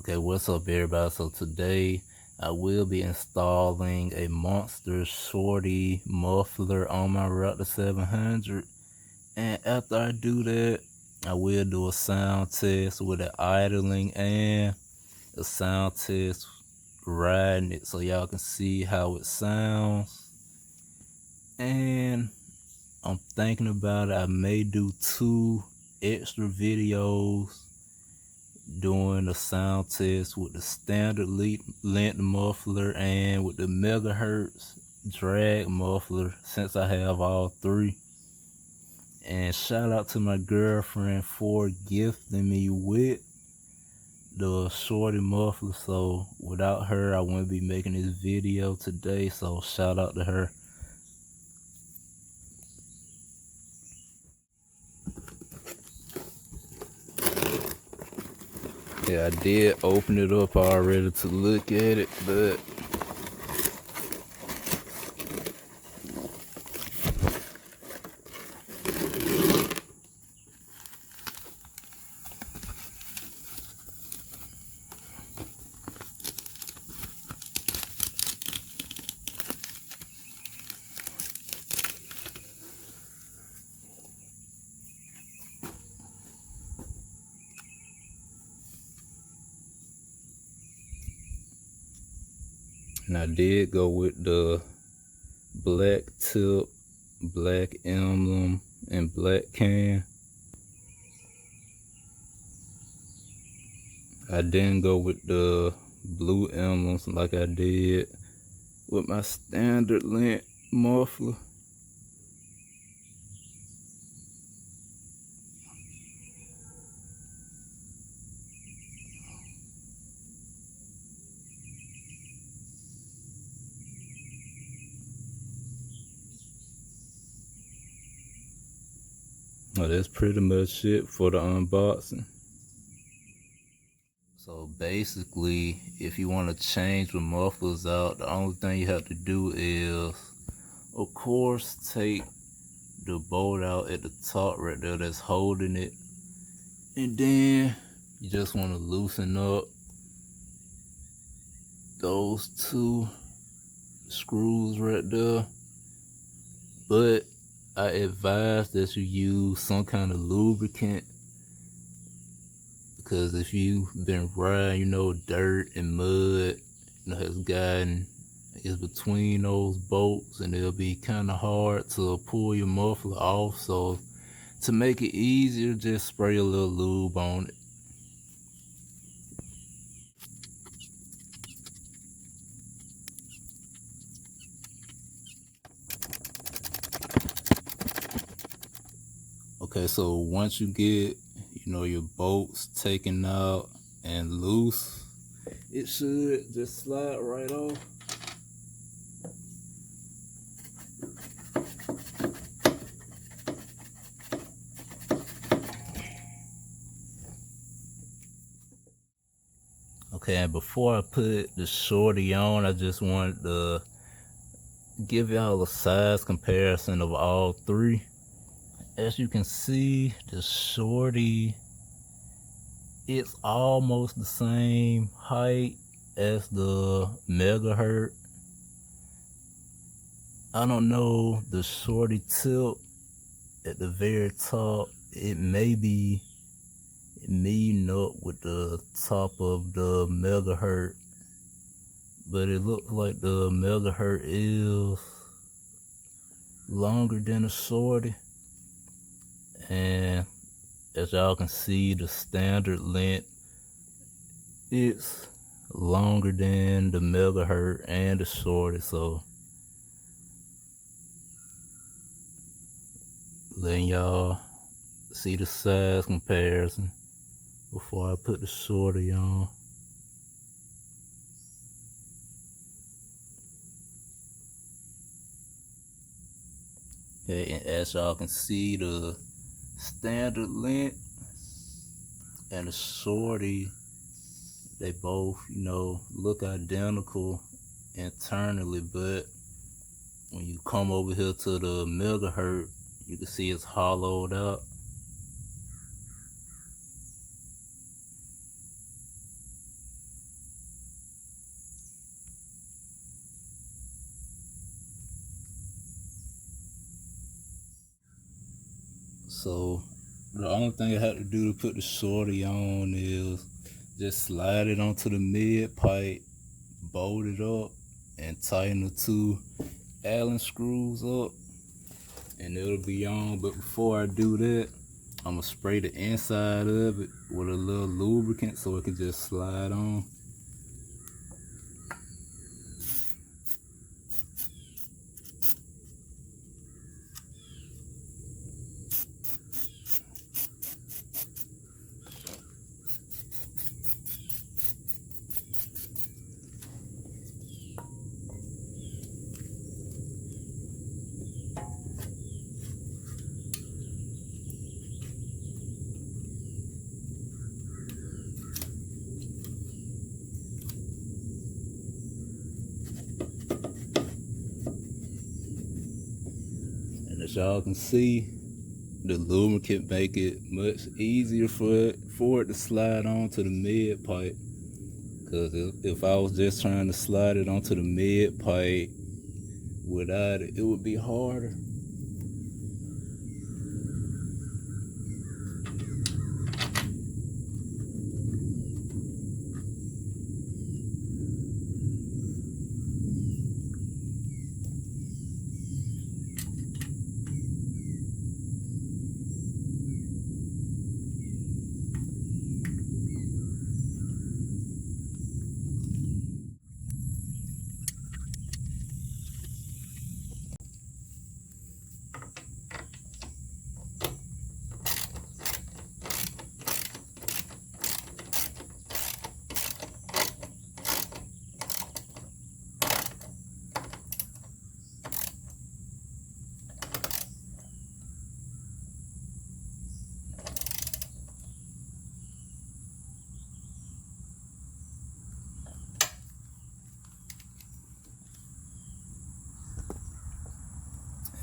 Okay, what's up everybody? So today I will be installing a monster Shorty muffler on my Raptor 700. And after I do that, I will do a sound test with it idling and a sound test riding it so y'all can see how it sounds. And I'm thinking about it, I may do 2 extra videos doing a sound test with the standard length muffler and with the megahertz drag muffler, since I have all 3. And shout out to my girlfriend for gifting me with the Shorty muffler. So without her, I wouldn't be making this video today. So shout out to her. Yeah, I did open it up already to look at it, but and I did go with the black tip, black emblem, and black can. I didn't go with the blue emblems like I did with my standard length muffler. Well, that's pretty much it for the unboxing. So basically, if you want to change the mufflers out, the only thing you have to do is, of course, take the bolt out at the top right there that's holding it. And then you just want to loosen up those 2 screws right there. But I advise that you use some kind of lubricant, because if you've been riding, dirt and mud, has gotten is between those bolts, and it'll be kind of hard to pull your muffler off. So to make it easier, just spray a little lube on it. Okay, so once you get, your bolts taken out and loose, it should just slide right off. Okay, and before I put the Shorty on, I just wanted to give y'all a size comparison of all 3. As you can see, the Shorty, it's almost the same height as the megahertz. I don't know, the Shorty tip at the very top, it may be meeting up with the top of the megahertz, but it looks like the megahertz is longer than the Shorty. And as y'all can see, the standard length, it's longer than the megahertz and the Shorty. So letting y'all see the size comparison before I put the Shorty on. Okay, and as y'all can see, the standard length and the Shorty, they both, look identical internally, but when you come over here to the megahertz, you can see it's hollowed out. So the only thing I had to do to put the Shorty on is just slide it onto the mid pipe, bolt it up, and tighten the two Allen screws up, and it'll be on. But before I do that, I'm gonna spray the inside of it with a little lubricant so it can just slide on. And as y'all can see, the lubricant make it much easier for it to slide onto the mid pipe. Cause if I was just trying to slide it onto the mid pipe without it, it would be harder.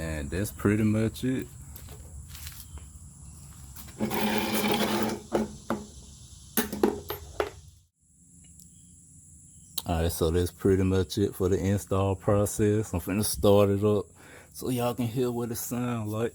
And that's pretty much it. Alright, so that's pretty much it for the install process. I'm finna start it up so y'all can hear what it sounds like.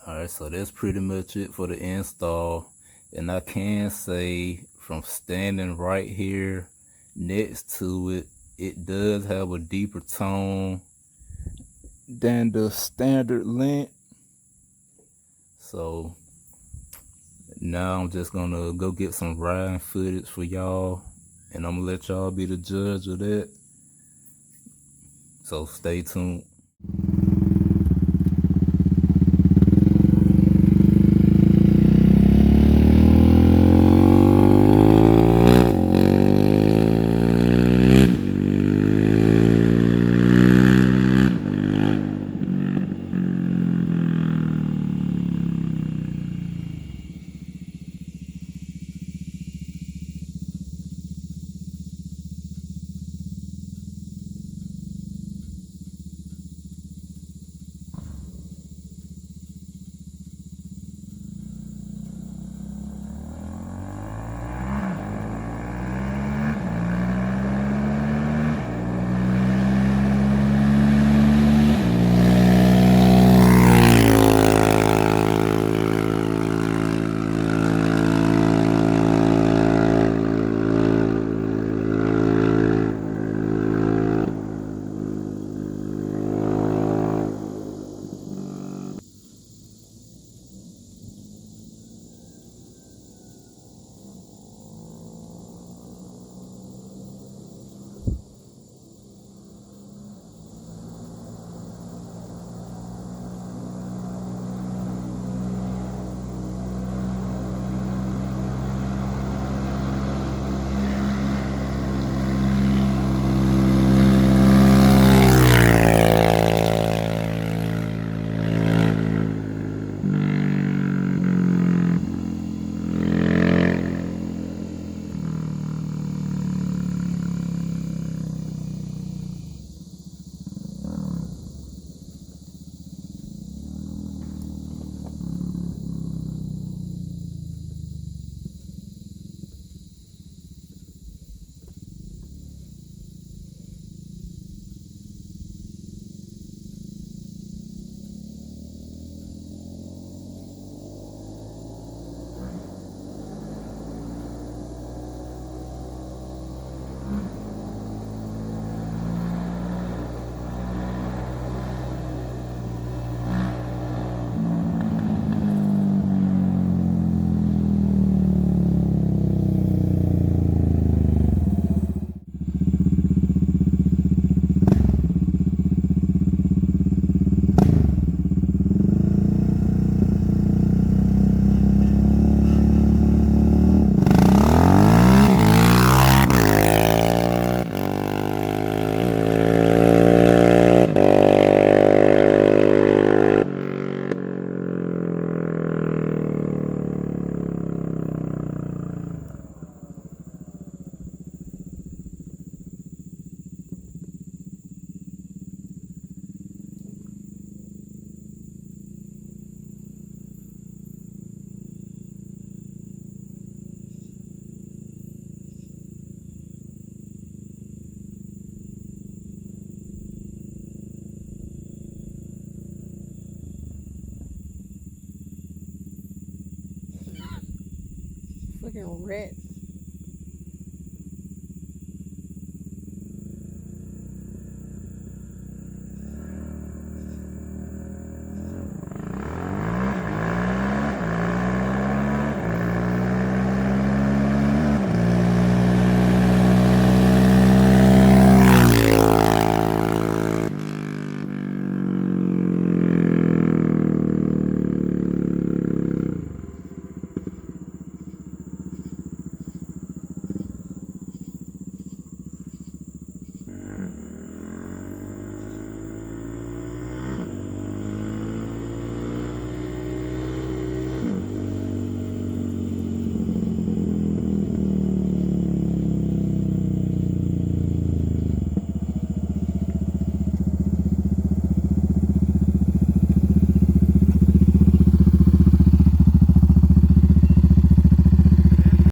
Alright, so that's pretty much it for the install. And I can say from standing right here next to it, it does have a deeper tone than the standard length. So now I'm just gonna go get some riding footage for y'all, and I'm gonna let y'all be the judge of that. So stay tuned. fucking rat